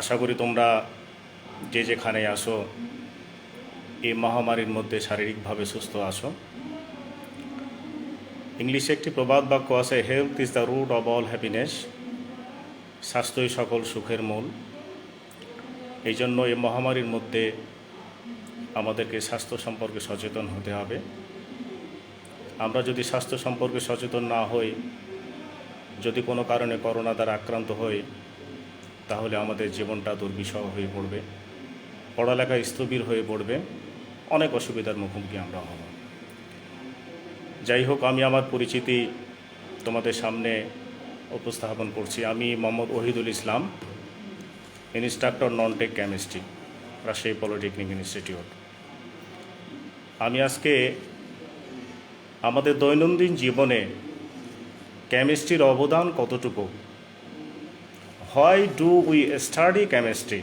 আশা করি তোমরা যে যেখানে আসো এই মহামারীর মধ্যে শারীরিকভাবে সুস্থ আসো। ইংলিশে একটি প্রবাদ বাক্য আছে, health is the root of all happiness. স্বাস্থ্যই সকল সুখের মূল। এই জন্য এই মহামারীর মধ্যে আমাদেরকে স্বাস্থ্য সম্পর্কে সচেতন হতে হবে। আমরা যদি স্বাস্থ্য সম্পর্কে সচেতন না হই, যদি কোনো কারণে করোনা দ্বারা আক্রান্ত হই, তাহলে আমাদের জীবনটা দুর্বিষহ হয়ে পড়বে, পড়ালেখা স্থবির হয়ে পড়বে, অনেক অসুবিধার মুখোমুখি আমরা হব। যাই হোক, আমি আমার পরিচিতি তোমাদের সামনে উপস্থাপন করছি। আমি Mohammad Ohidul Islam, instructor non tech chemistry, Rajshahi polytechnic institute. আমি আজকে আমাদের দৈনন্দিন জীবনে কেমিস্ট্রির অবদান কতটুকু, why do we study chemistry,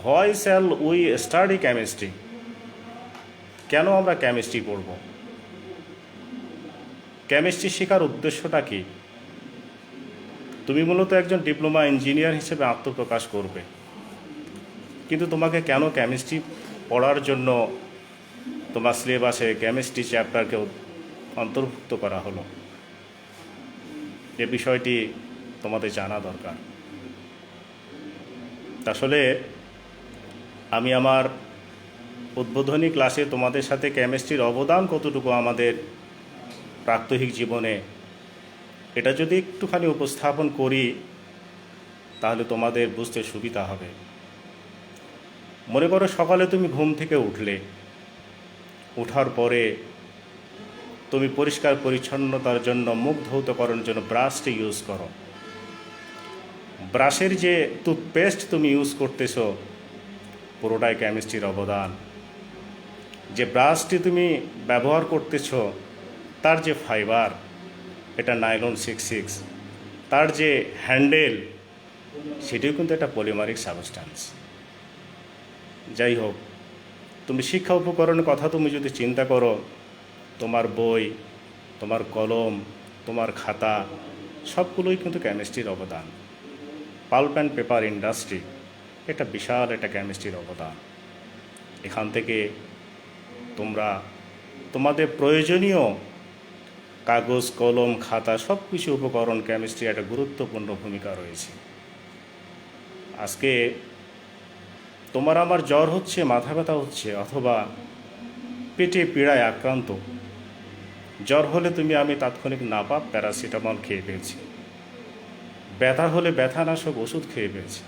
why shall we study chemistry, কেন আমরা কেমিস্ট্রি পড়ব, কেমিস্ট্রি শেখার উদ্দেশ্যটা কী। তুমি মূলত একজন ডিপ্লোমা ইঞ্জিনিয়ার হিসেবে আত্মপ্রকাশ করবে, কিন্তু তোমাকে কেন কেমিস্ট্রি পড়ার জন্য তোমার সিলেবাসে কেমিস্ট্রি চ্যাপ্টারকে অন্তর্ভুক্ত করা হলো, এ বিষয়টি তোমাদের জানা দরকার। আসলে আমি আমার উদ্বোধনী ক্লাসে তোমাদের সাথে কেমিস্ট্রির অবদান কতটুকু আমাদের প্রাত্যহিক জীবনে, এটা যদি একটুখানি উপস্থাপন করি তাহলে তোমাদের বুঝতে সুবিধা হবে। মনে করো সকালে তুমি ঘুম থেকে উঠলে, ওঠার পরে তুমি পরিষ্কার পরিচ্ছন্নতার জন্য, মুখ ধৌতকরণের জন্য ব্রাশটি ইউজ করো। ব্রাশের যে টুথপেস্ট তুমি ইউজ করতেছো, পুরোটাই কেমিস্ট্রির অবদান। যে ব্রাশটি তুমি ব্যবহার করতেছো, তার যে ফাইবার, এটা নাইলন 66, তার যে হ্যান্ডেল, সেটিও কিন্তু একটা পলিমারিক সাবস্ট্যান্স। যাই হোক, তুমি শিক্ষা উপকরণের কথা তুমি যদি চিন্তা করো, তোমার বই, তোমার কলম, তোমার খাতা, সবগুলোই কিন্তু কেমিস্ট্রির অবদান। পাল্প অ্যান্ড পেপার ইন্ডাস্ট্রি, এটা বিশাল একটা কেমিস্ট্রির অবদান। এখান থেকে তোমরা তোমাদের প্রয়োজনীয় কাগজ, কলম, খাতা, সব কিছু উপকরণ, কেমিস্ট্রি একটা গুরুত্বপূর্ণ ভূমিকা রয়েছে। আজকে তোমার আমার জ্বর হচ্ছে, মাথা ব্যথা হচ্ছে, অথবা পেটে পীড়ায় আক্রান্ত, জ্বর হলে আমি তাৎক্ষণিক নাপা প্যারাসিটামল খেয়ে ফেলছি, ব্যথা হলে ব্যথানাশক ওষুধ খেয়ে ফেলছি,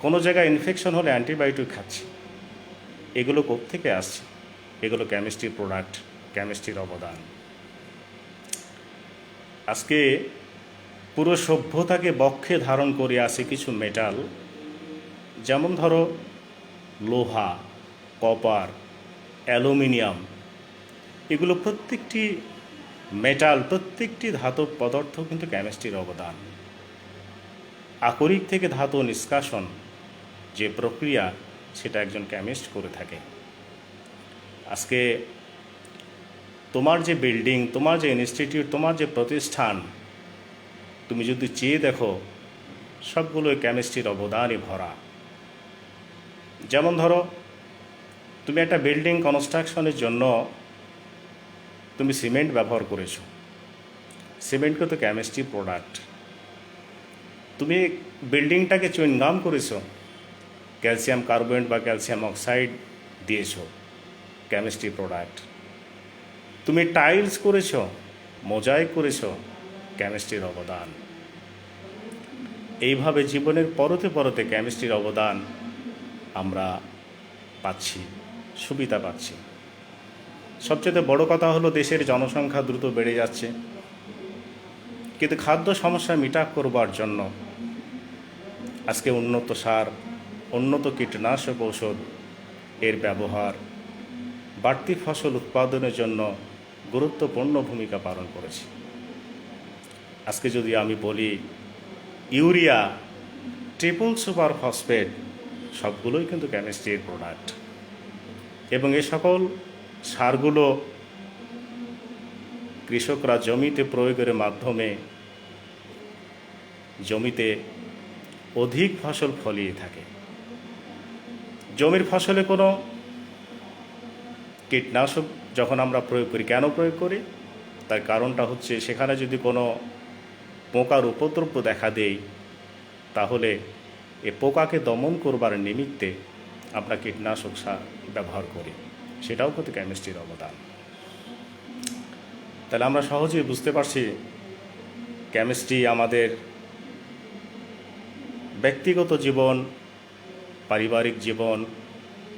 কোনো জায়গায় ইনফেকশন হলে অ্যান্টিবায়োটিক খাচ্ছি। এগুলো কোত্থেকে আসছে? এগুলো কেমিস্ট্রির প্রোডাক্ট, কেমিস্ট্রির অবদান। আজকে পুরো সভ্যতাকে বক্ষে ধারণ করে আছে কিছু মেটাল, যেমন ধরো লোহা, কপার, অ্যালুমিনিয়াম। এগুলো প্রত্যেকটি মেটাল, প্রত্যেকটি ধাতব পদার্থ কিন্তু কেমিস্ট্রির অবদান। আকরিক থেকে ধাতু নিষ্কাশন যে প্রক্রিয়া, সেটা একজন কেমিস্ট করে থাকে। আজকে তোমার যে বিল্ডিং, তোমার যে ইনস্টিটিউট, তোমার যে প্রতিষ্ঠান, তুমি যদি চেয়ে দেখো, সবগুলোই কেমিস্ট্রির অবদানই ভরা। যেমন ধরো, তুমি একটা বিল্ডিং কনস্ট্রাকশনের জন্য তুমি সিমেন্ট ব্যবহার করেছো, সিমেন্টকে তো কেমিস্ট্রি প্রোডাক্ট। তুমি বিল্ডিংটাকে চুইংগাম করেছো, ক্যালসিয়াম কার্বনেট বা ক্যালসিয়াম অক্সাইড দিয়েছো, কেমিস্ট্রি প্রোডাক্ট। তুমি টাইলস করেছো, মোজাইক করেছো, কেমিস্ট্রির অবদান। এইভাবে জীবনের পরতে পরতে কেমিস্ট্রির অবদান আমরা পাচ্ছি, সুবিধা পাচ্ছি। সবচেয়ে বড় কথা হলো, দেশের জনসংখ্যা দ্রুত বেড়ে যাচ্ছে, কিন্তু খাদ্য সমস্যা মিটা করবার জন্য আজকে উন্নত সার, উন্নত কীটনাশক ঔষধ এর ব্যবহার বাড়তি ফসল উৎপাদনের জন্য গুরুত্বপূর্ণ ভূমিকা পালন করেছে। আজকে যদি আমি বলি, ইউরিয়া, ট্রিপল সুপার ফসফেট, সবগুলোই কিন্তু কেমিস্ট্রির প্রোডাক্ট। এবং এ সকল সারগুলো কৃষকরা জমিতে প্রয়োগের মাধ্যমে জমিতে অধিক ফসল ফলিয়ে থাকে। জমির ফসলে কোনো কীটনাশক যখন আমরা প্রয়োগ করি, কেন প্রয়োগ করি? তার কারণটা হচ্ছে সেখানে যদি কোনো পোকার উপদ্রব দেখা দেয়, তাহলে এ পোকাকে দমন করবার নিমিত্তে আমরা কীটনাশক সার ব্যবহার করি। সেটাও কিন্তু কেমিস্ট্রির অবদান। তাহলে আমরা সহজেই বুঝতে পারছি কেমিস্ট্রি আমাদের ব্যক্তিগত জীবন, পারিবারিক জীবন,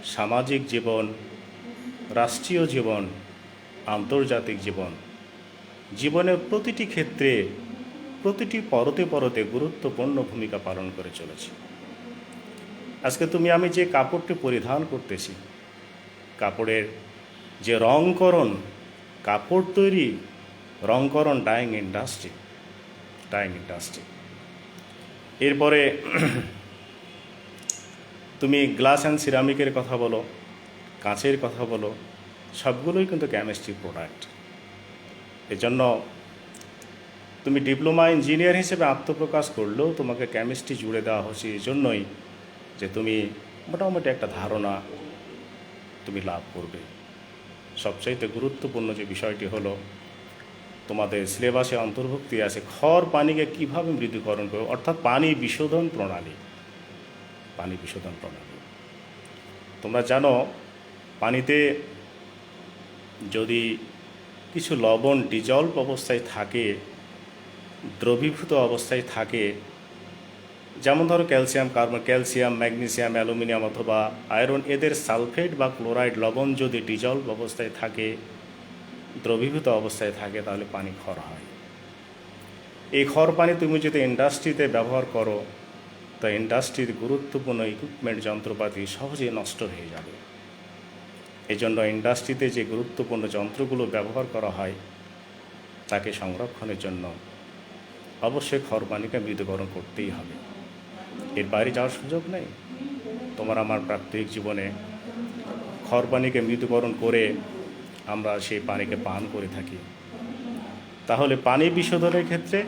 সামাজিক জীবন, রাষ্ট্রীয় জীবন, আন্তর্জাতিক জীবন, জীবনের প্রতিটি ক্ষেত্রে প্রতিটি পরতে পরতে গুরুত্বপূর্ণ ভূমিকা পালন করে চলেছে। আজকে তুমি আমি যে কাপড়টি পরিধান করতেছি, কাপড়ের যে রংকরণ, কাপড় তৈরি, রংকরণ ডাইং ইন্ডাস্ট্রি। এরপরে তুমি গ্লাস অ্যান্ড সিরামিকের কথা বলো, কাঁচের কথা বলো, সবগুলোই কিন্তু কেমিস্ট্রি প্রোডাক্ট। এজন্য তুমি ডিপ্লোমা ইঞ্জিনিয়ার হিসেবে আত্মপ্রকাশ করলেও তোমাকে কেমিস্ট্রি জুড়ে দেওয়া হচ্ছে এই জন্যই যে তুমি মোটামুটি একটা ধারণা তুমি লাভ করবে। সবচাইতে গুরুত্বপূর্ণ যে বিষয়টি হলো, তোমাদের সিলেবাসে অন্তর্ভুক্তি আছে খড় পানিকে কীভাবে মৃদুকরণ করবে, অর্থাৎ পানি বিশোধন প্রণালী। তোমরা জানো পানিতে যদি কিছু লবণ ডিজলভ অবস্থায় থাকে, দ্রবীভূত অবস্থায় থাকে, যেমন ধরো ক্যালসিয়াম, ম্যাগনেসিয়াম, অ্যালুমিনিয়াম অথবা আয়রন, এদের সালফেট বা ক্লোরাইড লবণ যদি ডিজলভ অবস্থায় থাকে, দ্রবীভূত অবস্থায় থাকে, তাহলে পানি ক্ষর হয়। এই ক্ষর পানি তুমি যদি ইন্ডাস্ট্রিতে ব্যবহার করো, তো ইন্ডাস্ট্রির গুরুত্বপূর্ণ ইকুইপমেন্ট, যন্ত্রপাতি সহজে নষ্ট হয়ে যাবে। এই জন্য ইন্ডাস্ট্রিতে যে গুরুত্বপূর্ণ যন্ত্রগুলো ব্যবহার করা হয়, তাকে সংরক্ষণের জন্য অবশ্যই ক্ষর পানিকে মৃদুকরণ করতেই হবে। এর বাইরে যাওয়ার সুযোগ নেই। তোমার আমার প্রাত্যহিক জীবনে ক্ষর পানিকে মৃদুকরণ করে আমরা সেই পানিকে পান করে থাকি। তাহলে পানি বিশোধনের ক্ষেত্রে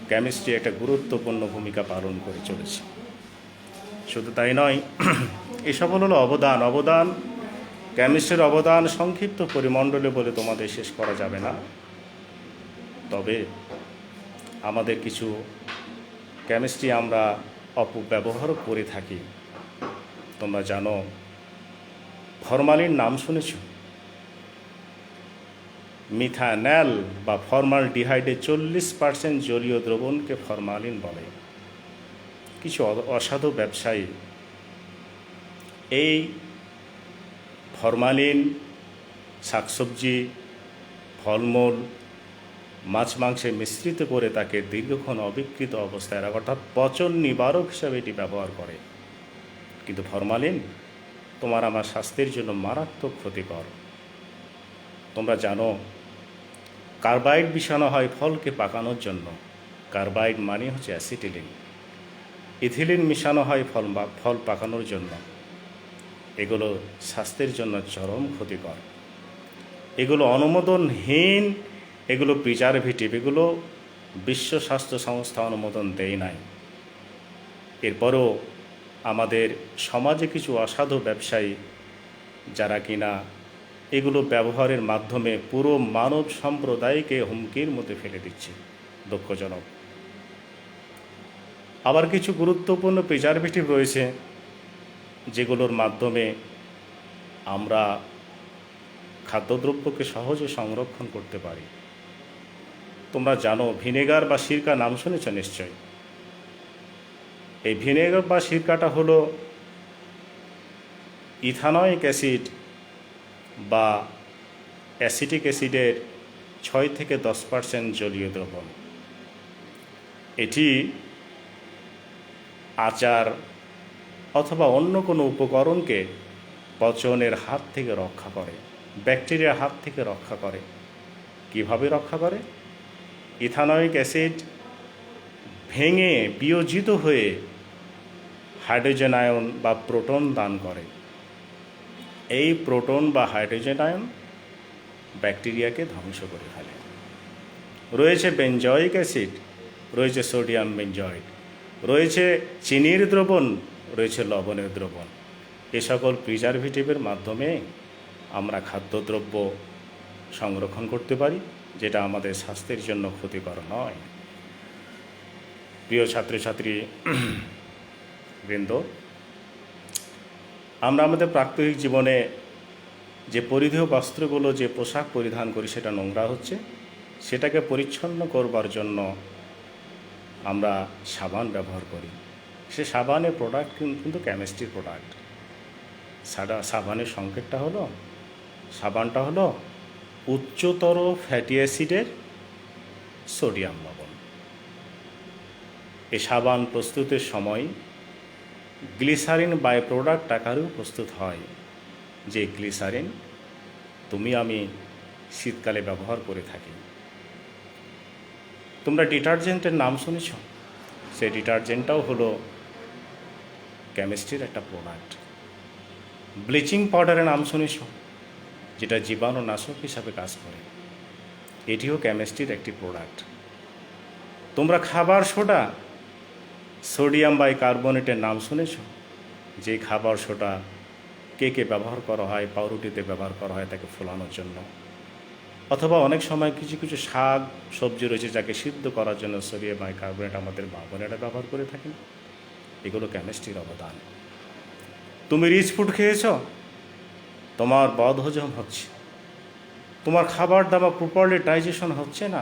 কেমিস্ট্রি একটা গুরুত্বপূর্ণ ভূমিকা পালন করে চলেছে। শুধু তাই নয়, এসব হলো অবদান। কেমিস্ট্রির অবদান সংক্ষিপ্ত পরিমণ্ডলে বলে তোমাদের শেষ করা যাবে না। তবে আমাদের কিছু কেমিস্ট্রি আমরা অপব্যবহারও করে থাকি। তোমরা জানো ফরমালিন নাম শুনেছ? মিথানল বা ফর্মালডিহাইডে 40% জলীয় দ্রবণকে ফরমালিন বলে। কিছু অসাধু ব্যবসায়ী এই ফরমালিন শাকসবজি, ফলমূল, মাছ মাংসে মিশ্রিত করে তাকে দীর্ঘক্ষণ অবিকৃত অবস্থায় রাখে, অর্থাৎ পচন নিবারক হিসাবে এটি ব্যবহার করে। কিন্তু ফরমালিন তোমার আমার স্বাস্থ্যের জন্য মারাত্মক ক্ষতিকর। তোমরা জানো কার্বাইড মিশানো হয় ফলকে পাকানোর জন্য। কার্বাইড মানে হচ্ছে অ্যাসিটিলিন। ইথিলিন মিশানো হয় ফল পাকানোর জন্য। এগুলো স্বাস্থ্যের জন্য চরম ক্ষতিকর। এগুলো অনুমোদনহীন, এগুলো প্রিজারভেটিভ, এগুলো বিশ্ব স্বাস্থ্য সংস্থা অনুমোদন দেয় নাই। এরপরও আমাদের সমাজে কিছু অসাধু ব্যবসায়ী যারা কিনা এগুলো ব্যবহারের মাধ্যমে পুরো মানব সম্প্রদায়কে হুমকির মধ্যে ফেলে দিচ্ছে, দুঃখজনক। আবার কিছু গুরুত্বপূর্ণ প্রিজারভেটিভ রয়েছে যেগুলোর মাধ্যমে আমরা খাদ্যদ্রব্যকে সহজে সংরক্ষণ করতে পারি। তোমরা জানো ভিনেগার বা সিরকা নাম শুনেছ নিশ্চয়। এই ভিনেগার বা সিরকাটা হলো ইথানয়িক অ্যাসিড বা অ্যাসিটিক অ্যাসিডের 6 থেকে 10% জলীয় দ্রবণ। এটি আচার অথবা অন্য কোনো উপকরণকে পচনের হাত থেকে রক্ষা করে, ব্যাকটেরিয়ার হাত থেকে রক্ষা করে। কিভাবে রক্ষা করে? ইথানয়িক অ্যাসিড ভেঙে বিয়োজিত হয়ে হাইড্রোজেন আয়ন বা প্রোটন দান করে। এই প্রোটন বা হাইড্রোজেন আয়ন ব্যাকটেরিয়াকে ধ্বংস করে ফেলে। রয়েছে বেনজয়িক অ্যাসিড। রয়েছে সোডিয়াম বেঞ্জয়েড, রয়েছে চিনির দ্রবণ, রয়েছে লবণের দ্রবণ। এ সকল প্রিজারভেটিভের মাধ্যমে আমরা খাদ্যদ্রব্য সংরক্ষণ করতে পারি, যেটা আমাদের স্বাস্থ্যের জন্য ক্ষতিকর নয়। প্রিয় ছাত্রছাত্রী বৃন্দ, আমরা আমাদের প্রাত্যহিক জীবনে যে পরিধেয় বস্ত্রগুলো, যে পোশাক পরিধান করি সেটা নোংরা হচ্ছে, সেটাকে পরিচ্ছন্ন করবার জন্য আমরা সাবান ব্যবহার করি। সে সাবানের প্রোডাক্ট কিন্তু কেমিস্ট্রির প্রোডাক্ট। সাবানের সংকেতটা হলো, সাবানটা হলো উচ্চতর ফ্যাটি অ্যাসিডের সোডিয়াম লবণ। এই সাবান প্রস্তুতের সময় গ্লিসারিন বাই প্রোডাক্ট আকারেও প্রস্তুত হয়, যে গ্লিসারিন তুমি আমি শীতকালে ব্যবহার করে থাকি। তোমরা ডিটারজেন্টের নাম শুনেছ, সেই ডিটারজেন্টটাও হলো কেমিস্ট্রির একটা প্রোডাক্ট। ব্লিচিং পাউডারের নাম শুনেছ, যেটা জীবাণুনাশক হিসাবে কাজ করে, এটিও কেমিস্ট্রির একটি প্রোডাক্ট। তোমরা খাবার সোডা, সোডিয়াম বাইকার্বনেটের নাম শুনেছ, যে খাবার সোডা কেকে ব্যবহার করা হয়, পাউরুটিতে ব্যবহার করা হয় তাকে ফোলানোর জন্য, অথবা অনেক সময় কিছু কিছু শাক সবজি রয়েছে যাকে সিদ্ধ করার জন্য সোডিয়াম বাইকার্বনেট আমাদের বাবনেরা ব্যবহার করে থাকেন। এগুলো কেমিস্ট্রির অবদান। তুমি রিচ ফুড খেয়েছ, তোমার বদহজম হচ্ছে, তোমার খাবার দাবার প্রপারলি ডাইজেশন হচ্ছে না,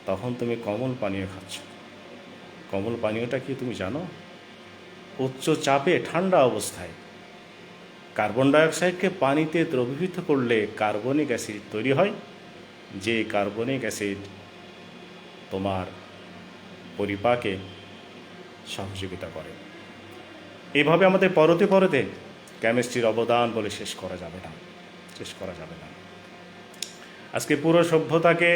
তখন তুমি কমল পানীয় খাচ্ছ। কমল পানীয়টা কি তুমি জানো? উচ্চ চাপে ঠান্ডা অবস্থায় কার্বন ডাইঅক্সাইডকে পানিতে দ্রবীভূত করলে কার্বনিক অ্যাসিড তৈরি হয়, যে কার্বনিক অ্যাসিড তোমার পরিপাকে সহযোগিতা করে। এইভাবে আমাদের পরতে পরতে কেমিস্ট্রির অবদান বলে শেষ করা যাবে না। আজকে পুরো সভ্যতাকে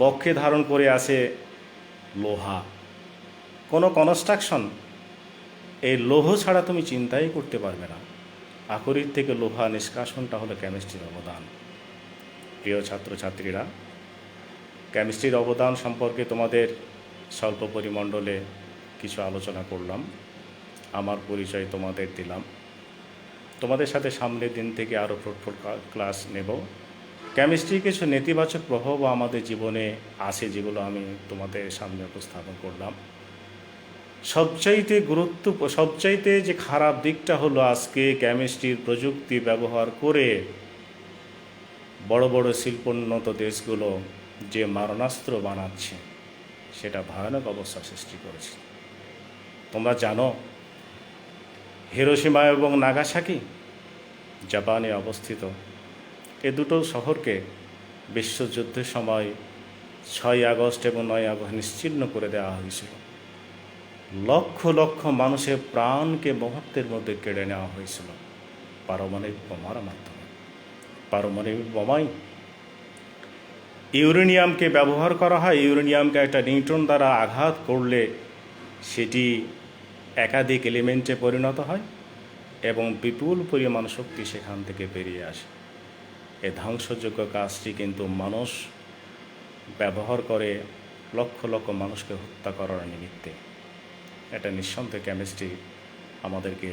বক্ষে ধারণ করে আছে লোহা। কোনো কনস্ট্রাকশন এই লৌহ ছাড়া তুমি চিন্তাই করতে পারবে না। আকরিক থেকে লোহা নিষ্কাশনটা হলো কেমিস্ট্রির অবদান। প্রিয় ছাত্রছাত্রীরা, কেমিস্ট্রির অবদান সম্পর্কে তোমাদের স্বল্প পরিমণ্ডলে কিছু আলোচনা করলাম, আমার পরিচয় তোমাদের দিলাম। তোমাদের সাথে সামনের দিন থেকে আরও ফ্রুটফুল ক্লাস নেব। কেমিস্ট্রির কিছু নেতিবাচক প্রভাবও আমাদের জীবনে আছে, যেগুলো আমি তোমাদের সামনে উপস্থাপন করলাম। সবচাইতে যে খারাপ দিকটা হলো, আজকে কেমিস্ট্রির প্রযুক্তি ব্যবহার করে বড় বড় শিল্পোন্নত দেশগুলো যে মারণাস্ত্র বানাচ্ছে, সেটা ভয়ানক অবস্থা সৃষ্টি করেছে। তোমরা জানো, হিরোশিমা এবং নাগাসাকি জাপানে অবস্থিত, এ দুটো শহরকে বিশ্বযুদ্ধের সময় 6 আগস্ট এবং 9 আগস্ট নিশ্চিহ্ন করে দেওয়া হয়েছিল। লক্ষ লক্ষ মানুষের প্রাণকে মুহূর্তের মধ্যে কেড়ে নেওয়া হয়েছিল পারমাণবিক বোমার মাধ্যমে। পারমাণবিক বোমায় ইউরেনিয়ামকে ব্যবহার করা হয়। ইউরেনিয়ামকে একটা নিউট্রন দ্বারা আঘাত করলে সেটি একাধিক এলিমেন্টে পরিণত হয় এবং বিপুল পরিমাণ শক্তি সেখান থেকে বেরিয়ে আসে। এ ধ্বংসযোগ্য কাজটি কিন্তু মানুষ ব্যবহার করে লক্ষ লক্ষ মানুষকে হত্যা করার নিমিত্তে। এটা নিঃসন্দেহে কেমিস্ট্রি আমাদেরকে,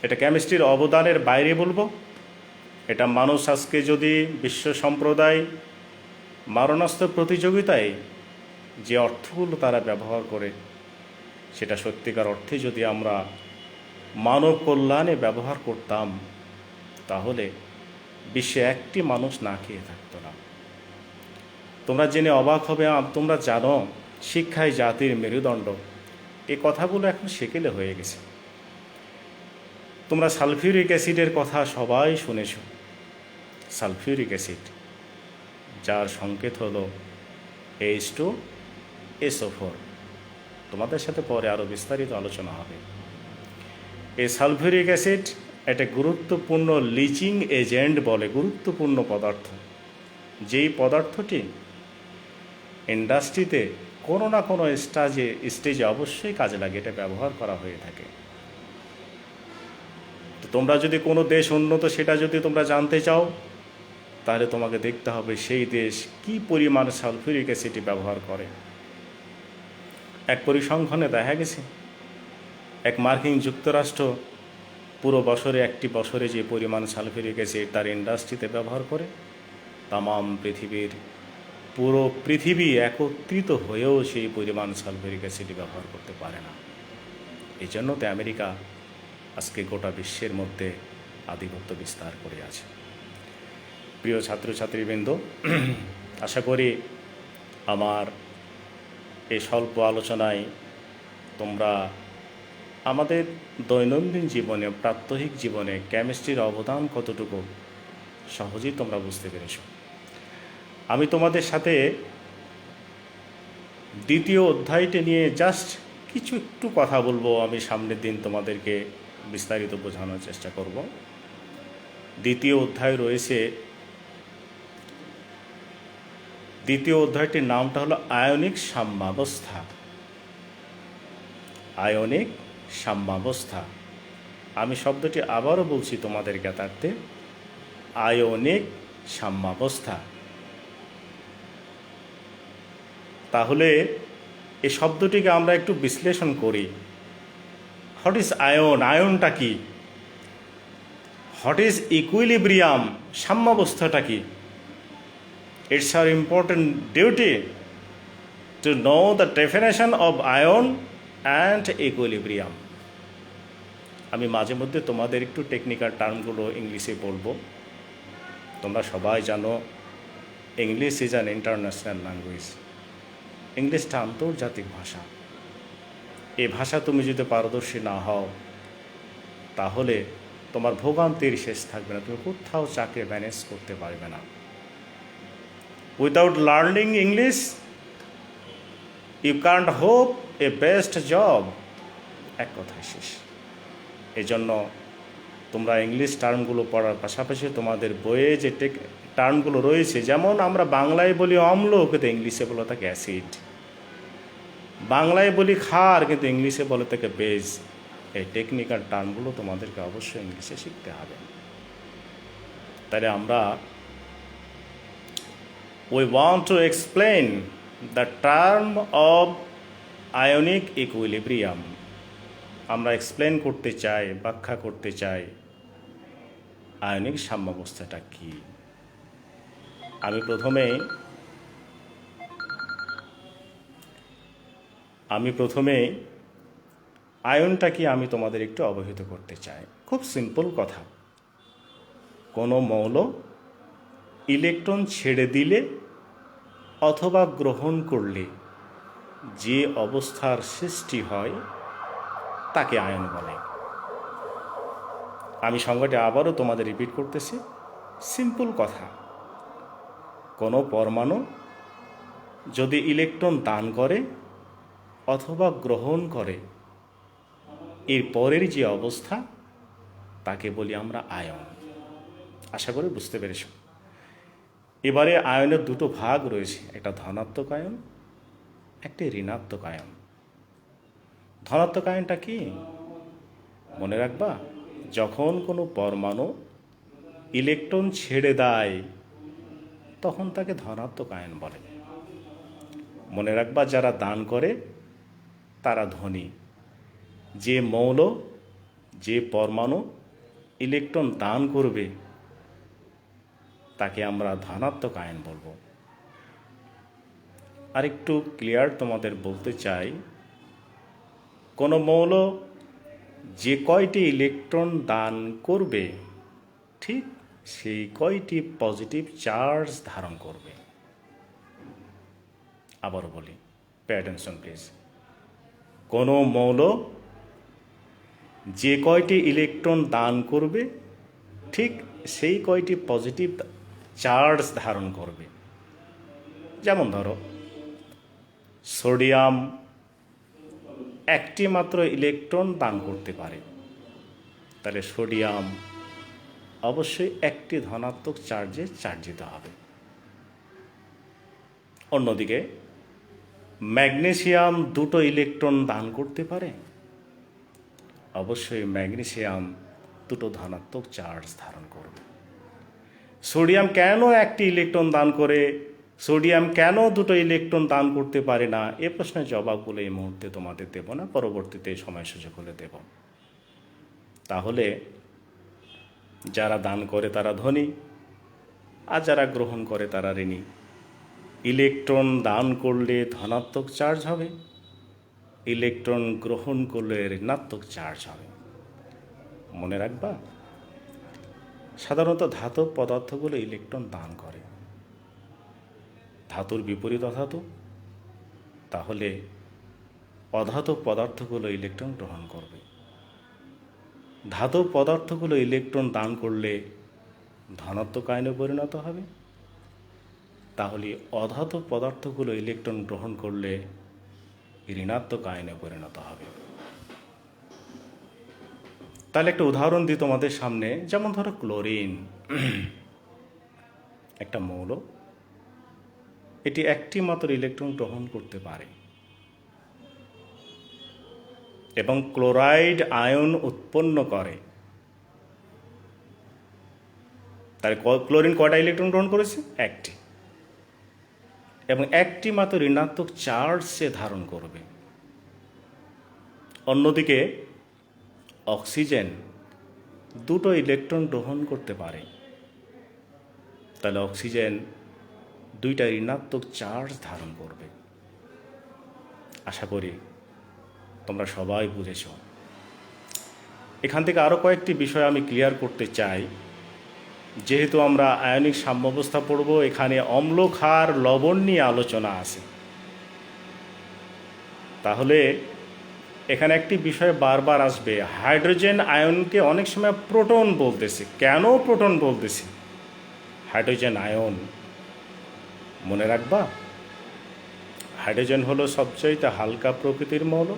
এটা কেমিস্ট্রির অবদানের বাইরে বলবো। এটা মানুষ আজকে যদি বিশ্ব সম্প্রদায় মারণাস্ত্র প্রতিযোগিতায় যে অর্থগুলো তারা ব্যবহার করে, সেটা সত্যিকার অর্থে যদি আমরা মানব কল্যাণে ব্যবহার করতাম, তাহলে বিশ্বে একটি মানুষ না খেয়ে থাকতো না। তোমরা জেনে অবাক হবে, তোমরা জানো শিক্ষাই জাতির মেরুদণ্ড, এই কথাগুলো এখন সেকেলে হয়ে গেছে। তোমরা সালফিউরিক অ্যাসিডের কথা সবাই শুনেছ। সালফিউরিক অ্যাসিড, যার সংকেত হলো H2SO4। তোমাদের সাথে পরে আরও বিস্তারিত আলোচনা হবে। এই সালফিউরিক অ্যাসিড একটা গুরুত্বপূর্ণ লিচিং এজেন্ট বলে, গুরুত্বপূর্ণ পদার্থ, যেই পদার্থটি ইন্ডাস্ট্রিতে কোনো না কোনো স্টেজে অবশ্যই কাজে লাগে, এটা ব্যবহার করা হয়ে থাকে। তো তোমরা যদি কোনো দেশ উন্নত সেটা যদি তোমরা জানতে চাও, তাহলে তোমাকে দেখতে হবে সেই দেশ কি পরিমাণ সালফিউরিক অ্যাসিড ব্যবহার করে। এক পরিসংখ্যানে দেখা গেছে এক মার্কিন যুক্তরাষ্ট্র পুরো বছরে একটি বছরে যে পরিমাণ সালফিউরিক অ্যাসিড তার ইন্ডাস্ট্রিতে ব্যবহার করে, তামাম পৃথিবীর পুরো পৃথিবী একত্রিত হয়েও সেই পরিমাণ সালফিউরিক অ্যাসিড ব্যবহার করতে পারে না। এই জন্য তো আমেরিকা আজকে গোটা বিশ্বের মধ্যে আধিপত্য বিস্তার করে আছে। প্রিয় ছাত্রছাত্রীবৃন্দ, আশা করি আমার এই স্বল্প আলোচনায় তোমরা আমাদের দৈনন্দিন জীবনে, প্রাত্যহিক জীবনে কেমিস্ট্রির অবদান কতটুকু সহজেই তোমরা বুঝতে পেরেছ। আমি তোমাদের সাথে দ্বিতীয় অধ্যায়টি নিয়ে জাস্ট কিছু একটু কথা বলবো। আমি সামনের দিন তোমাদেরকে বিস্তারিত বোঝানোর চেষ্টা করব। দ্বিতীয় অধ্যায় রয়েছে, দ্বিতীয় অধ্যায়টির নামটা হলো আয়নিক সাম্যাবস্থা। আয়নিক সাম্যাবস্থা, আমি শব্দটি আবারও বলছি তোমাদের জ্ঞাতার্থে, আয়নিক সাম্যাবস্থা। তাহলে এই শব্দটিকে আমরা একটু বিশ্লেষণ করি। What is ion? আয়নটা কি? What is equilibrium? সাম্যাবস্থাটা কি? It's our important duty to know the definition of ion and equilibrium. আমি মাঝে মধ্যে তোমাদের একটু টেকনিক্যাল টার্মগুলো ইংলিশে বলবো। তোমরা সবাই জানো English is an international language. ইংলিশটা আন্তর্জাতিক ভাষা। এই ভাষা তুমি যদি পারদর্শী না হও তাহলে তোমার ভোগান্তির শেষ থাকবে না, তুমি কোথাও চাকরি ম্যানেজ করতে পারবে না। Without learning English you can't hope a best job. এক কথায় শেষ। এই জন্য তোমরা ইংলিশ টার্মগুলো পড়ার পাশাপাশি তোমাদের বইয়ে যে টার্মগুলো রয়েছে, যেমন আমরা বাংলায় বলি অম্ল, কিন্তু ইংলিশে বলে থাকে অ্যাসিড। বাংলায় বলি ক্ষার, কিন্তু ইংলিশে বলে থাকে বেজ। এই টেকনিক্যাল টার্মগুলো তোমাদেরকে অবশ্যই ইংলিশে শিখতে হবে। তাহলে আমরা we want to explain the term of ionic equilibrium. আমরা এক্সপ্লেন করতে চাই, ব্যাখ্যা করতে চাই আয়নিক সাম্যাবস্থাটা কি। আমি প্রথমে আয়নটা কি আমি তোমাদের একটু অবহিত করতে চাই। খুব সিম্পল কথা। কোনো মৌল ইলেকট্রন ছেড়ে দিলে অথবা গ্রহণ করলে যে অবস্থার সৃষ্টি হয় তাকে আয়ন বলে। আমি সংজ্ঞাটি আবারও তোমাদের রিপিট করতেছি। সিম্পল কথা, কোনো পরমাণু যদি ইলেকট্রন দান করে অথবা গ্রহণ করে, এর পরের যে অবস্থা তাকে বলি আমরা আয়ন। আশা করি বুঝতে পেরেছ। এবারে আয়নের দুটো ভাগ রয়েছে, একটা ধনাত্মক আয়ন, একটি ঋণাত্মক আয়ন। ধনাত্মক আয়নটা কি মনে রাখবা? যখন কোনো পরমাণু ইলেকট্রন ছেড়ে দেয় তখন তাকে ধনাত্মক আয়ন বলে। মনে রাখবা, যারা দান করে তারা ধনী। যে মৌল, যে পরমাণু ইলেকট্রন দান করবে তাকে আমরা ধনাত্মক আয়ন বলবো। আরেকটু ক্লিয়ার তোমাদের বলতে চাই, কোনো মৌল যে কয়টি ইলেকট্রন দান করবে ঠিক সেই কয়টি পজিটিভ চার্জ ধারণ করবে। আবারও বলি, পে অ্যাটেনশন প্লিজ। কোনো মৌল যে কয়টি ইলেকট্রন দান করবে ঠিক সেই কয়টি পজিটিভ চার্জ ধারণ করবে। যেমন ধরো সোডিয়াম একটি মাত্র ইলেকট্রন দান করতে পারে, তাহলে সোডিয়াম অবশ্যই একটি ধনাত্মক চার্জে চার্জিত হবে। অন্যদিকে ম্যাগনেসিয়াম দুটো ইলেকট্রন দান করতে পারে, অবশ্যই ম্যাগনেসিয়াম দুটো ধনাত্মক চার্জ ধারণ করবে। সোডিয়াম কেন একটি ইলেকট্রন দান করে, সোডিয়াম কেন দুটো ইলেকট্রন দান করতে পারে না, এ প্রশ্নের জবাবগুলো এই মুহূর্তে তোমাদের দেব না, পরবর্তীতে সময় সুযোগ হলে দেব। তাহলে যারা দান করে তারা ধনী, আর যারা গ্রহণ করে তারা ঋণী। ইলেকট্রন দান করলে ধনাত্মক চার্জ হবে, ইলেকট্রন গ্রহণ করলে ঋণাত্মক চার্জ হবে। মনে রাখবা, সাধারণত ধাতব পদার্থগুলো ইলেকট্রন দান করে, ধাতুর বিপরীত অধাতু, তাহলে অধাতব পদার্থগুলো ইলেকট্রন গ্রহণ করবে। ধাতব পদার্থগুলো ইলেকট্রন দান করলে ধনাত্মক আয়নে পরিণত হবে, তাহলে অধাতব পদার্থগুলো ইলেকট্রন গ্রহণ করলে ঋণাত্মক আয়নে পরিণত হবে। তাহলে একটা উদাহরণ দিই তোমাদের সামনে, যেমন ধরো ক্লোরিন একটা মৌল, এটি একটি মাত্র ইলেকট্রন গ্রহণ করতে পারে এবং ক্লোরাইড আয়ন উৎপন্ন করে। তাহলে ক্লোরিন কয়টা ইলেকট্রন গ্রহণ করেছে? একটি, এবং একটি মাত্র ঋণাত্মক চার্জ সে ধারণ করবে। অন্যদিকে অক্সিজেন দুটো ইলেকট্রন গ্রহণ করতে পারে, তাহলে অক্সিজেন দুইটা ঋণাত্মক চার্জ ধারণ করবে। আশা করি তোমরা সবাই বুঝেছ। এখান থেকে আরও কয়েকটি বিষয় আমি ক্লিয়ার করতে চাই। যেহেতু আমরা আয়নিক সাম্যাবস্থা পড়ব, এখানে অম্ল ক্ষার লবণ নিয়ে আলোচনা আছে, তাহলে এখানে একটি বিষয় বারবার আসবে, হাইড্রোজেন আয়নকে অনেক সময় প্রোটন বলতেছে। কেন প্রোটন বলতেছে? হাইড্রোজেন আয়ন মনে রাখবা, হাইড্রোজেন হলো সবচেয়ে হালকা প্রকৃতির মৌল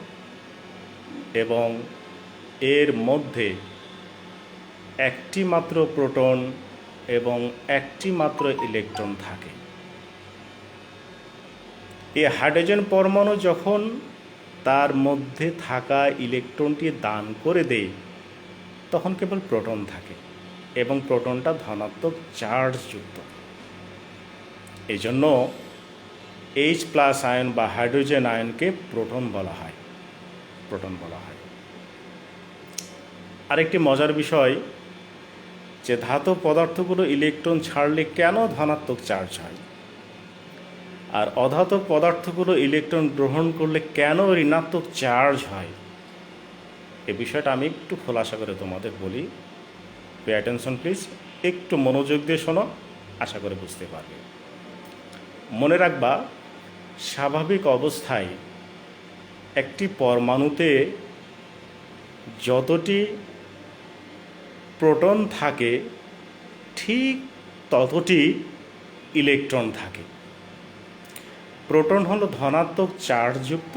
এবং এর মধ্যে একটি মাত্র প্রোটন এবং একটি মাত্র ইলেকট্রন থাকে। এই হাইড্রোজেন পরমাণু যখন তার মধ্যে থাকা ইলেকট্রনটি দান করে দেয়, তখন কেবল প্রোটন থাকে এবং প্রোটনটা ধনাত্মক চার্জযুক্ত। এই জন্য H+ আয়ন বা হাইড্রোজেন আয়নকে প্রোটন বলা হয়, প্রোটন বলা হয়। আরেকটি মজার বিষয়, যে ধাতব পদার্থগুলো ইলেকট্রন ছাড়লে কেন ধনাত্মক চার্জ হয়, আর অধাতব পদার্থগুলো ইলেকট্রন গ্রহণ করলে কেন ঋণাত্মক চার্জ হয়, এ বিষয়টা আমি একটু খোলাসা করে তোমাদের বলি। পে অ্যাটেনশন প্লিজ, একটু মনোযোগ দিয়ে শোনো, আশা করে বুঝতে পারবে। মনে রাখবা, স্বাভাবিক অবস্থায় একটি পরমাণুতে যতটি প্রোটন থাকে ঠিক ততটি ইলেকট্রন থাকে। প্রোটন হলো ধনাত্মক চার্জযুক্ত,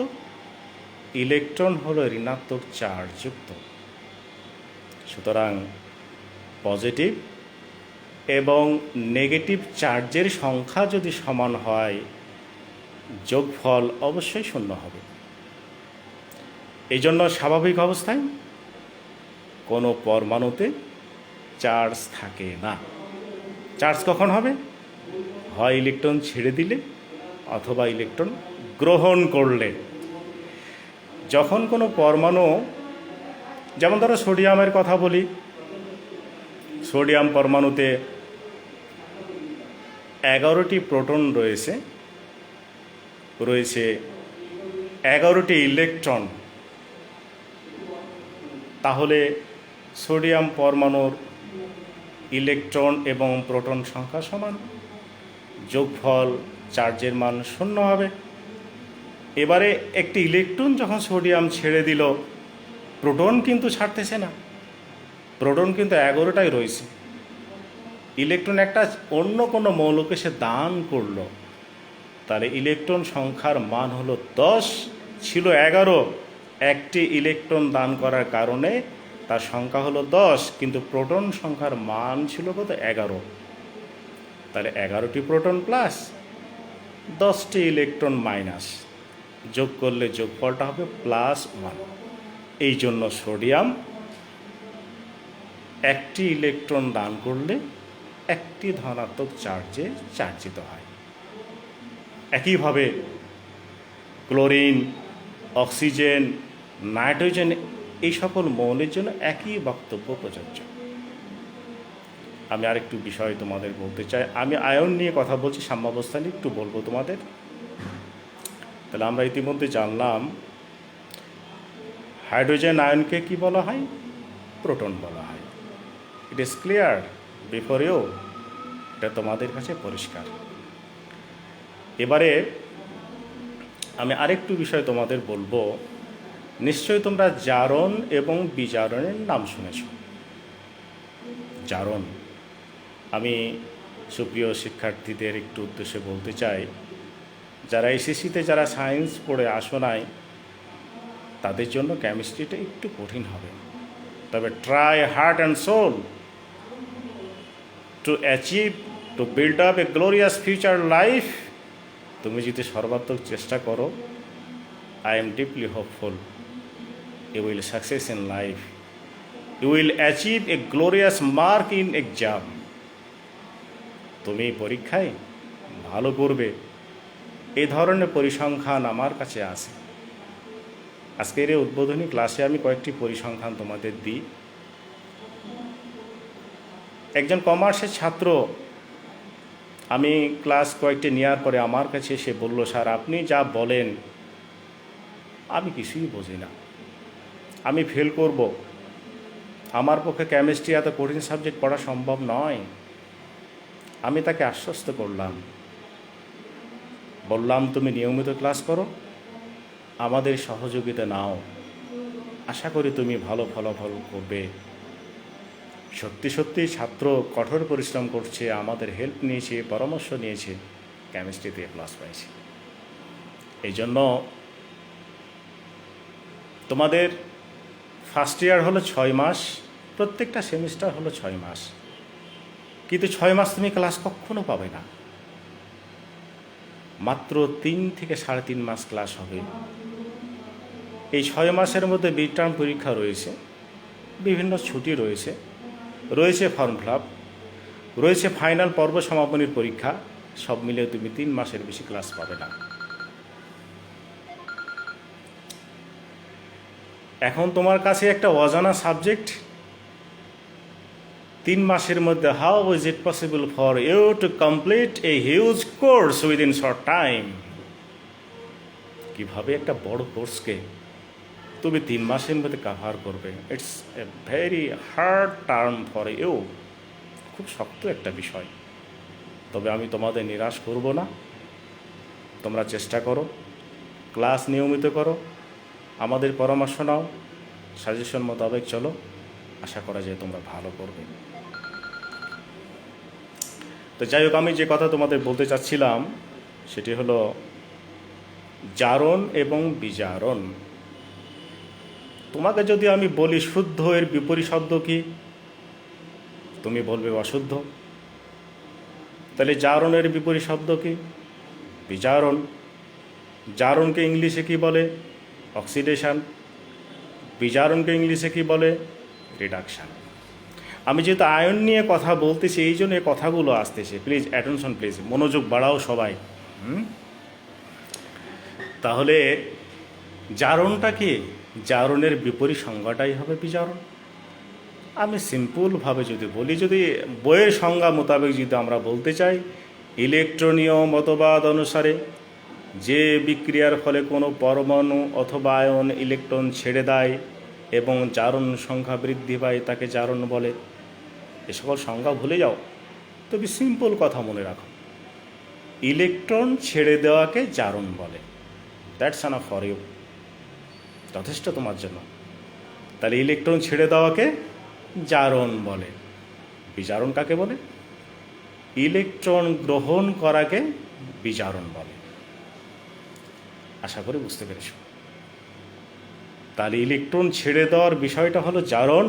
ইলেকট্রন হলো ঋণাত্মক চার্জযুক্ত। সুতরাং পজিটিভ এবং নেগেটিভ চার্জের সংখ্যা যদি সমান হয়, যোগফল অবশ্যই শূন্য হবে। এই জন্য স্বাভাবিক অবস্থায় কোনো পরমাণুতে চার্জ থাকে না। চার্জ কখন হবে? হয় ইলেকট্রন ছেড়ে দিলে অথবা ইলেকট্রন গ্রহণ করলে। যখন কোনো পরমাণু, যেমন ধরো সোডিয়ামের কথা বলি, সোডিয়াম পরমাণুতে 11টি প্রোটন রয়েছে 11টি ইলেকট্রন। তাহলে সোডিয়াম পরমাণুর ইলেকট্রন এবং প্রোটন সংখ্যা সমান, যোগফল চার্জের মান শূন্য হবে। এবারে একটি ইলেকট্রন যখন সোডিয়াম ছেড়ে দিল, প্রোটন কিন্তু ছাড়তেছে না, প্রোটন কিন্তু 11টাই রয়েছে। ইলেকট্রন একটা অন্য কোনো মৌলকে সে দান করলো, তাহলে ইলেকট্রন সংখ্যার মান হলো 10, ছিল 11। একটি ইলেকট্রন দান করার কারণে তার সংখ্যা হলো 10, কিন্তু প্রোটন সংখ্যার মান ছিল কত? 11। তাহলে 11টি প্রোটন প্লাস 10টি ইলেকট্রন মাইনাস, যোগ করলে যোগফলটা হবে +1। এই জন্য সোডিয়াম একটি ইলেকট্রন দান করলে একটি ধনাত্মক চার্জে চার্জিত হয়। একইভাবে ক্লোরিন, অক্সিজেন, নাইট্রোজেন এই সকল মৌলের জন্য একই বক্তব্য প্রযোজ্য। আমি আরেকটু বিষয় তোমাদের বলতে চাই। আমি আয়ন নিয়ে কথা বলছি, সাম্যাবস্থা নিয়ে একটু বলবো তোমাদের। তাহলে আমরা ইতিমধ্যে জানলাম হাইড্রোজেন আয়নকে কি বলা হয়? প্রোটন বলা হয়। It is clear before you, এটা তোমাদের কাছে পরিষ্কার। এবারে আমি আরেকটু বিষয় তোমাদের বলবো। নিশ্চয়ই তোমরা জারণ এবং বিজারণের নাম শুনেছ। জারণ, আমি সুপ্রিয় শিক্ষার্থীদের একটু উদ্দেশ্যে বলতে চাই, যারা এসএসসিতে যারা সায়েন্স পড়ে আসো নাই, তাদের জন্য কেমিস্ট্রিটা একটু কঠিন হবে। তবে try heart and soul to achieve, to build up a glorious future life. তুমি যদি সর্বাত্মক চেষ্টা করো, I am deeply hopeful you will success in life. You will achieve a glorious mark in exam. তুমি পরীক্ষায় ভালো করবে, এই ধরনের পরিসংখ্যান আমার কাছে আছে। আজকের এই উদ্বোধনী ক্লাসে আমি কয়েকটি পরিসংখ্যান তোমাদের দিই। একজন কমার্সের ছাত্র, আমি ক্লাস কয়েকটি নেওয়ার পরে আমার কাছে এসে বলল, স্যার আপনি যা বলেন আমি কিছুই বুঝি না, আমি ফেল করব, আমার পক্ষে কেমিস্ট্রি এত কঠিন সাবজেক্ট পড়া সম্ভব নয়। আমি তাকে আশ্বস্ত করলাম, বললাম তুমি নিয়মিত ক্লাস করো, আমাদের সহযোগিতা নাও, আশা করি তুমি ভালো ফলাফল করবে। সত্যি সত্যি ছাত্র কঠোর পরিশ্রম করছে, আমাদের হেল্প নিয়েছে, পরামর্শ নিয়েছে, কেমিস্ট্রিতে প্লাস পাইছে। এই জন্য তোমাদের ফার্স্ট ইয়ার হলো 6 মাস, প্রত্যেকটা সেমিস্টার হলো 6 মাস, কিন্তু 6 মাস তুমি ক্লাস কখনো পাবে না। মাত্র 3 থেকে 3.5 মাস ক্লাস হবে। এই 6 মাসের মধ্যে মিড টার্ম পরীক্ষা রয়েছে, বিভিন্ন ছুটি রয়েছে, রয়েছে ফর্ম ফিল আপ, রয়েছে ফাইনাল পর্ব সমাপনীর পরীক্ষা। সব মিলে তুমি 3 মাসের বেশি ক্লাস পাবে না। এখন তোমার কাছে একটা অজানা সাবজেক্ট, 3 মাসের মধ্যে how is it possible for you to complete a huge course within short time? কীভাবে একটা বড় কোর্সকে তুমি 3 মাসের মধ্যে কাভার করবে? It's a very hard term for you, খুব শক্ত একটা বিষয়। তবে আমি তোমাদের নিরাশ করব না, তোমরা চেষ্টা করো, ক্লাস নিয়মিত করো, আমাদের পরামর্শ নাও, সাজেশন মোতাবেক চলো, আশা করা যায় তোমরা ভালো করবে। তো যাই হোক, আমি যে কথা তোমাদের বলতে চাচ্ছিলাম সেটি হলো জারণ এবং বিজারণ। তোমাকে যদি আমি বলি শুদ্ধ এর বিপরীত শব্দ কি, তুমি বলবে অশুদ্ধ। তাহলে জারণের বিপরীত শব্দ কি? বিজারণ। জারণকে ইংলিশে কি বলে? অক্সিডেশন। বিজারণকে ইংলিশে কি বলে? রিডাকশান। আমি যেহেতু আয়ন নিয়ে কথা বলতেছি, এই জন্য এই কথাগুলো আসতেছে। প্লিজ অ্যাটেনশন, প্লিজ মনোযোগ বাড়াও সবাই। তাহলে জারণটা কি? জারণের বিপরীত সংজ্ঞাটাই হবে বিজারণ। আমি সিম্পলভাবে যদি বলি, যদি বইয়ের সংজ্ঞা মোতাবেক যদি আমরা বলতে চাই, ইলেকট্রনীয় মতবাদ অনুসারে যে বিক্রিয়ার ফলে কোনো পরমাণু অথবা আয়ন ইলেকট্রন ছেড়ে দেয় এবং জারণ সংখ্যা বৃদ্ধি পায়, তাকে জারণ বলে। এ সকল সংজ্ঞা ভুলে যাও, তবে সিম্পল কথা মনে রাখো, ইলেকট্রন ছেড়ে দেওয়াকে জারণ বলে। দ্যাটস এনাফ ফর ইউ, যথেষ্ট তোমার জন্য। তাহলে ইলেকট্রন ছেড়ে দেওয়াকে জারণ বলে। বিজারণ কাকে বলে? ইলেকট্রন গ্রহণ করাকে বিজারণ বলে। আশা করি বুঝতে পেরেছ। তাহলে ইলেকট্রন ছেড়ে দেওয়ার বিষয়টা হলো জারণ,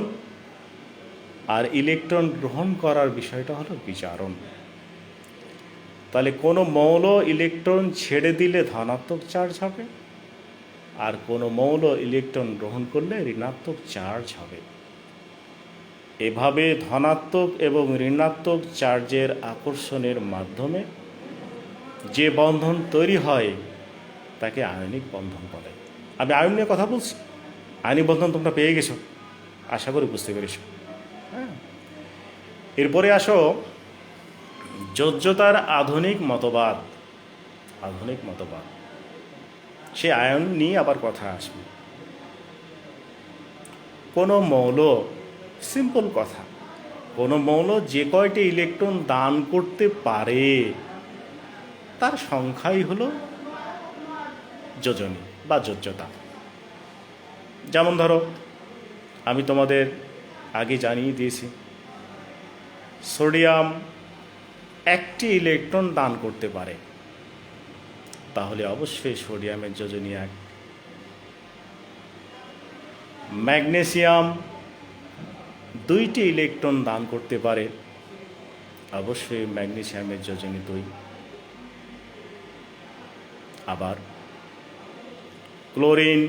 আর ইলেকট্রন গ্রহণ করার বিষয়টা হলো বিজারণ। তাহলে কোনো মৌল ইলেকট্রন ছেড়ে দিলে ধনাত্মক চার্জ হবে, আর কোনো মৌল ইলেকট্রন গ্রহণ করলে ঋণাত্মক চার্জ হবে। এভাবে ধনাত্মক এবং ঋণাত্মক চার্জের আকর্ষণের মাধ্যমে যে বন্ধন তৈরি হয় তাকে আয়নিক বন্ধন বলে। আমি আয়ন নিয়ে কথা বলছি, আয়নিক বন্ধন তোমরা পেয়ে গেছো, আশা করি বুঝতে পেরেছো। হ্যাঁ, এরপরে আসো যোজ্যতার আধুনিক মতবাদ। আধুনিক মতবাদ, সে আয়ন নিয়ে আবার কথা আসবে। কোনো মৌল, সিম্পল কথা, কোনো মৌল যে কয়টি ইলেকট্রন দান করতে পারে তার সংখ্যাই হলো যোজনী বা যোজ্যতা। যেমন ধরো, আমি তোমাদের আগে জানিয়ে দিয়েছি সোডিয়াম একটি ইলেকট্রন দান করতে পারে, তাহলে অবশ্যই সোডিয়ামের যোজনী 1। ম্যাগনেসিয়াম 2টি ইলেকট্রন দান করতে পারে, অবশ্যই ম্যাগনেসিয়ামের যোজনী 2। আবার ক্লোরিন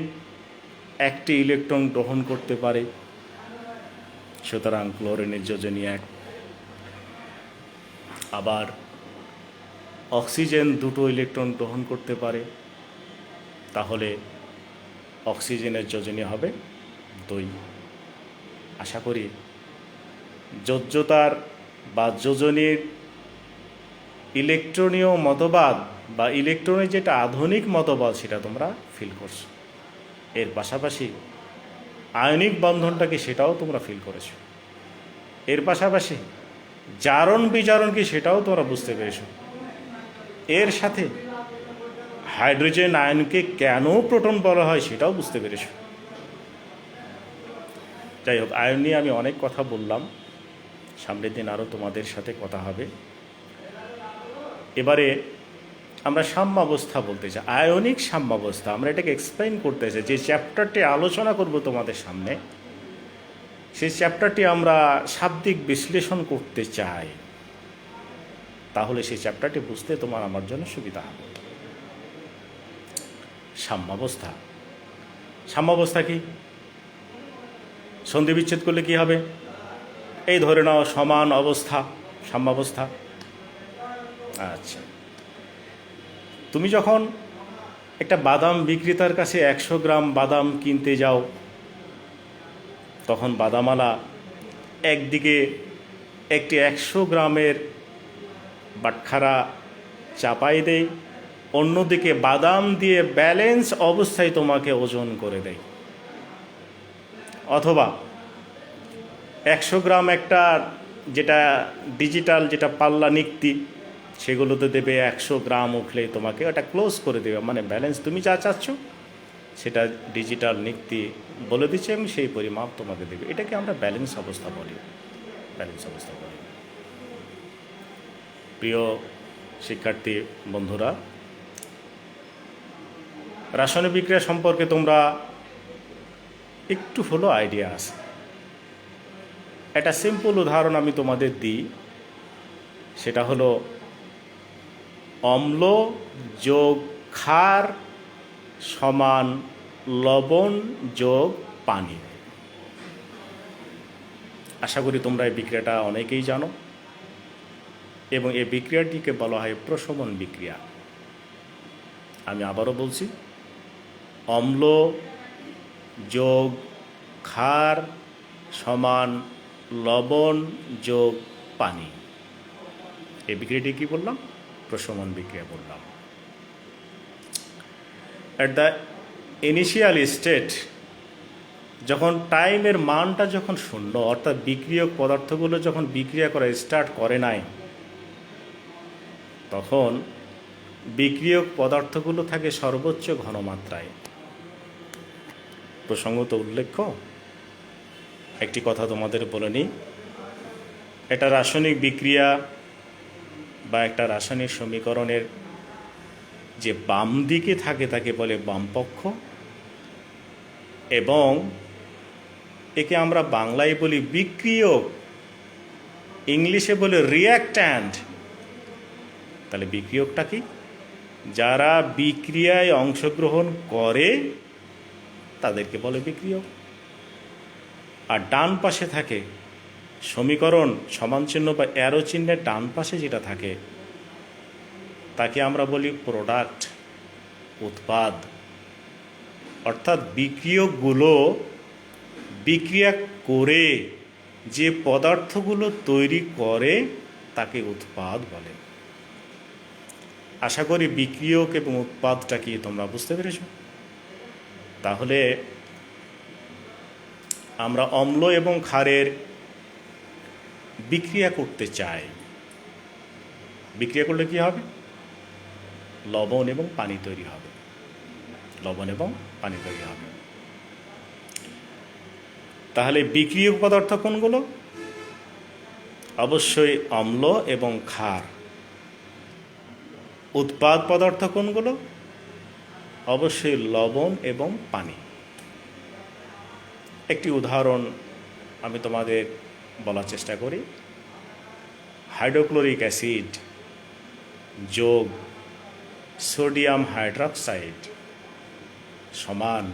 একটি ইলেকট্রন গ্রহণ করতে পারে, সুতরাং ক্লোরিনের যোজনী 1। আবার অক্সিজেন 2টো ইলেকট্রন গ্রহণ করতে পারে, তাহলে অক্সিজেনের যোজনী হবে 2। আশা করি যোজ্যতার বা যোজনীর ইলেকট্রনীয় মতবাদ বা ইলেকট্রনের যেটা আধুনিক মতবাদ সেটা তোমরা ফিল করছো। এর পাশাপাশি আয়নিক বন্ধনটা কি সেটাও তোমরা ফিল করেছো। এর পাশাপাশি জারণ বিজারণ কি সেটাও তোমরা বুঝতে পেরেছো। এর সাথে হাইড্রোজেন আয়নকে কেন প্রোটন বলা হয় সেটাও বুঝতে পেরেছো। যাই হোক, আয়ন নিয়ে আমি অনেক কথা বললাম, সামনের দিন আরও তোমাদের সাথে কথা হবে। এবারে আমরা সাম্যাবস্থা বলতে চাই, আয়নিক সাম্যাবস্থা। আমরা এটাকে এক্সপ্লেইন করতে চাই। যে চ্যাপ্টারটি আলোচনা করব তোমাদের সামনে, সেই চ্যাপ্টারটি আমরা শাব্দিক বিশ্লেষণ করতে চাই, তাহলে সেই চ্যাপ্টারটি বুঝতে তোমার আমার জন্য সুবিধা হবে। সাম্যাবস্থা, সাম্যাবস্থা কি? সন্ধি বিচ্ছেদ করলে কি হবে? এই ধরে নাও সমান অবস্থা, সাম্যাবস্থা। আচ্ছা, তুমি যখন একটা বাদাম বিক্রেতার কাছে 100 গ্রাম বাদাম কিনতে যাও, তখন বাদামালা একদিকে একটি 100 গ্রামের বাটখারা চাপাই দেয়, অন্যদিকে বাদাম দিয়ে ব্যালেন্স অবস্থায় তোমাকে ওজন করে দেয়। অথবা 100 গ্রাম একটা যেটা ডিজিটাল যেটা পাল্লা নিক্তি, সেগুলোতে দেবে 100 গ্রাম উঠলেই তোমাকে ওটা ক্লোজ করে দেবে, মানে ব্যালেন্স তুমি যা চাচ্ছ সেটা ডিজিটাল নিক্তি বলে দিচ্ছে এবং সেই পরিমাপ তোমাকে দেবে। এটাকে আমরা ব্যালেন্স অবস্থা বলি, ব্যালেন্স অবস্থা বলি। প্রিয় শিক্ষার্থী বন্ধুরা, রাসায়নিক বিক্রিয়া সম্পর্কে তোমরা একটু হলো আইডিয়া আছে। একটা সিম্পল উদাহরণ আমি তোমাদের দিই, সেটা হলো অম্ল যোগ ক্ষার সমান লবণ যোগ পানি। আশা করি তোমরা এই বিক্রিয়াটা অনেকেই জানো, এবং এই বিক্রিয়াটিকে বলা হয় প্রশমন বিক্রিয়া। আমি আবারও বলছি, অম্ল যোগ ক্ষার সমান লবণ যোগ পানি। এই বিক্রিয়াটি কী বললাম? প্রশমন বিক্রিয়া বললাম। অ্যাট দ্য ইনিশিয়াল স্টেট, যখন টাইমের মানটা যখন শূন্য, অর্থাৎ বিক্রিয়ক পদার্থগুলো যখন বিক্রিয়া করা স্টার্ট করে নাই, তখন বিক্রিয়ক পদার্থগুলো থাকে সর্বোচ্চ ঘনমাত্রায়। প্রসঙ্গত উল্লেখ্য একটি কথা তোমাদের বলে নিই, এটা রাসায়নিক বিক্রিয়া বা একটা রাসায়নিক সমীকরণের যে বাম দিকে থাকে তাকে বলে বামপক্ষ, এবং একে আমরা বাংলায় বলি বিক্রিয়ক, ইংলিশে বলে রিঅ্যাক্ট্যান্ট। তাহলে বিক্রিয়কটা কি? যারা বিক্রিয়ায় অংশগ্রহণ করে তাদেরকে বলে বিক্রিয়ক। আর ডান পাশে থাকে সমীকরণ সমান চিহ্ন বা অ্যারো চিহ্নের ডান পাশে যেটা থাকে তাকে আমরা বলি প্রোডাক্ট, উৎপাদ। অর্থাৎ বিক্রিয়কগুলো বিক্রিয়া করে যে পদার্থগুলো তৈরি করে তাকে উৎপাদ বলে। আশা করি বিক্রিয়ক এবং উৎপাদটা কি তোমরা বুঝতে পেরেছ? তাহলে আমরা অম্ল এবং ক্ষারের বিক্রিয়া করতে চাই। বিক্রিয়া করলে কি হবে? লবণ এবং পানি তৈরি হবে। লবণ এবং পানি তৈরি হবে। তাহলে বিক্রিয়ক পদার্থ কোনগুলো? অবশ্যই অম্ল এবং ক্ষার। উৎপাদ পদার্থ কোনগুলো? অবশ্যই লবণ এবং পানি। একটি উদাহরণ আমি তোমাদের বলার চেষ্টা করি। হাইড্রোক্লোরিক অ্যাসিড যোগ সোডিয়াম হাইড্রক্সাইড সমান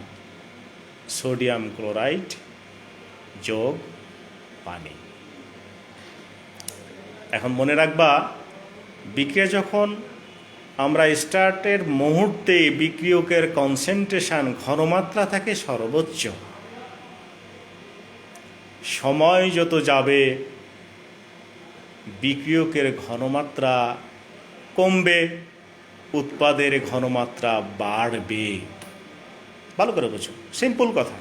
সোডিয়াম ক্লোরাইড যোগ পানি। এখন মনে রাখবা, বিক্রিয়া যখন আমরা স্টার্টের মুহূর্তে বিক্রিয়কের কনসেন্ট্রেশন ঘনমাত্রা থাকে সর্বোচ্চ, সময় যত যাবে বিক্রিয়কের ঘনমাত্রা কমবে, উৎপাদের ঘনমাত্রা বাড়বে। ভালো করে বোঝো, সিম্পল কথা।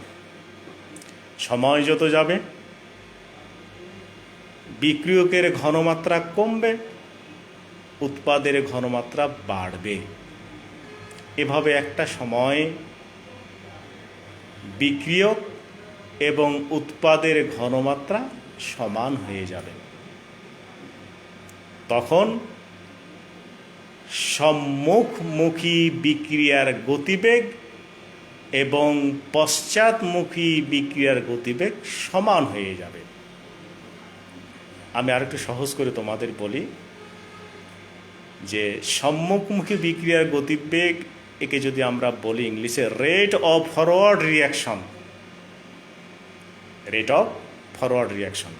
সময় যত যাবে বিক্রিয়কের ঘনমাত্রা কমবে, উৎপাদের ঘনমাত্রা বাড়বে। এভাবে একটা সময় বিক্রিয়ক এবং উৎপাদের ঘনমাত্রা সমান হয়ে যাবে। তখন সম্মুখমুখী বিক্রিয়ার গতিবেগ এবং পশ্চাৎমুখী বিক্রিয়ার গতিবেগ সমান হয়ে যাবে। আমি আরেকটু সহজ করে তোমাদের বলি যে সম্মুখমুখী বিক্রিয়ার গতিবেগ একে যদি আমরা বলি ইংলিশে rate of forward reaction. Rate of forward reaction.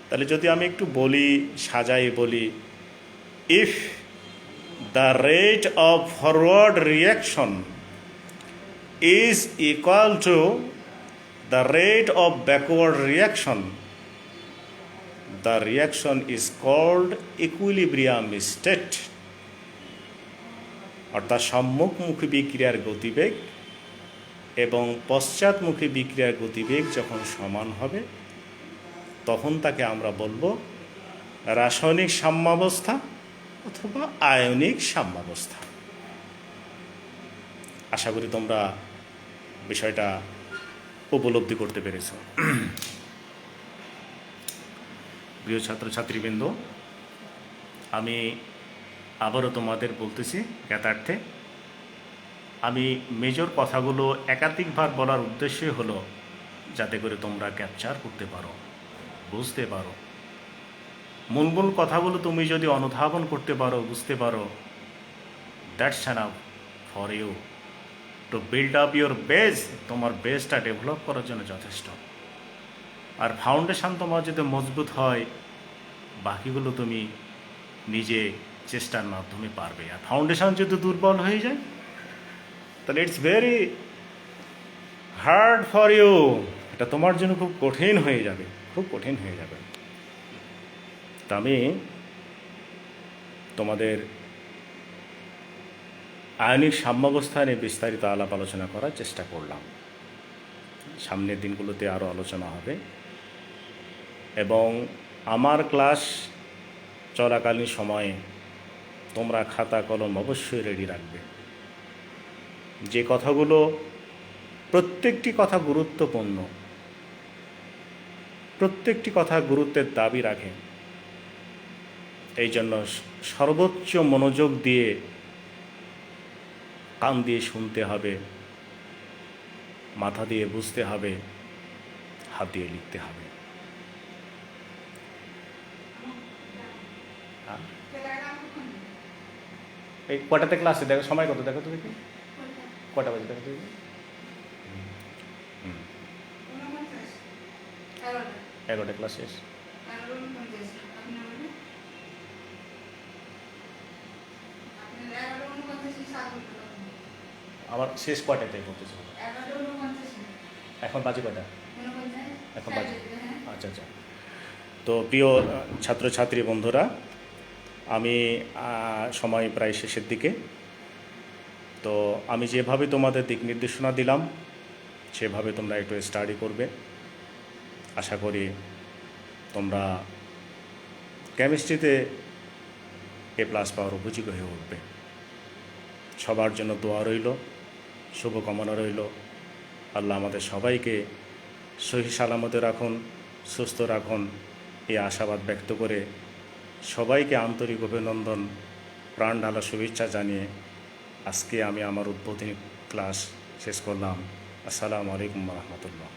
তাহলে যদি আমি একটু বলি, সাজাই বলি, if the rate of forward reaction is equal to the rate of backward reaction, the reaction is called equilibrium state. অর্থাৎ সম্মুখমুখী বিক্রিয়ার গতিবেগ এবং পশ্চাৎমুখী বিক্রিয়ার গতিবেগ যখন সমান হবে তখন তাকে আমরা বলবো রাসায়নিক সাম্যাবস্থা অথবা আয়নিক সাম্যাবস্থা। আশা করি তোমরা বিষয়টা উপলব্ধি করতে পেরেছ। প্রিয় ছাত্রছাত্রীবৃন্দ, আমি আবারও তোমাদের বলতেছি জ্ঞাতার্থে, আমি মেজর কথাগুলো একাধিকবার বলার উদ্দেশ্যই হলো যাতে করে তোমরা ক্যাপচার করতে পারো, বুঝতে পারো। মূল মূল কথাগুলো তুমি যদি অনুধাবন করতে পারো, বুঝতে পারো, that's enough for you to build up your base. তোমার বেসটা ডেভেলপ করার জন্য যথেষ্ট। আর ফাউন্ডেশন তোমার যদি মজবুত হয় বাকিগুলো তুমি নিজে চেষ্টার মাধ্যমে পারবে। আর ফাউন্ডেশন যদি দুর্বল হয়ে যায় তাহলে it's very hard for you. এটা তোমার জন্য খুব কঠিন হয়ে যাবে, খুব কঠিন হয়ে যাবে। তা আমি তোমাদের আয়নিক সাম্যাবস্থা নিয়ে বিস্তারিত আলাপ আলোচনা করার চেষ্টা করলাম। সামনের দিনগুলোতে আরও আলোচনা হবে এবং আমার ক্লাস চলাকালীন সময়ে তোমরা খাতা কলম অবশ্যই রেডি রাখবে। যে কথাগুলো, প্রত্যেকটি কথা গুরুত্বপূর্ণ, প্রত্যেকটি কথা গুরুত্বের দাবি রাখে। এই জন্য সর্বোচ্চ মনোযোগ দিয়ে কান দিয়ে শুনতে হবে, মাথা দিয়ে বুঝতে হবে, হাত দিয়ে লিখতে হবে। এই কটাতে ক্লাসে দেখো, সময় কত দেখো তুমি, কি কটা বাজে দেখো তুমি? 11টা ক্লাস শেষ। আমার শেষ কয়টাতে পড়তেছিল? এখন বাজে কয়টা? এখন বাজে, আচ্ছা আচ্ছা। তো প্রিয় ছাত্রছাত্রী বন্ধুরা, আমি সময় প্রায় শেষের দিকে। তো আমি যেভাবে তোমাদের দিক নির্দেশনা দিলাম সেভাবে তোমরা একটু স্টাডি করবে। আশা করি তোমরা কেমিস্ট্রিতে A+ পাওয়ার উপযোগী হয়ে উঠবে। সবার জন্য দোয়া রইল, শুভকামনা রইল। আল্লাহ আমাদের সবাইকে সহি সালামতে রাখুন, সুস্থ রাখুন, এই আশাবাদ ব্যক্ত করে সবাইকে আন্তরিক অভিনন্দন, প্রাণ ঢালা শুভেচ্ছা জানিয়ে আজকে আমি আমার উদ্বোধনী ক্লাস শেষ করলাম। আসসালামু আলাইকুম রহমতুল্লাহ।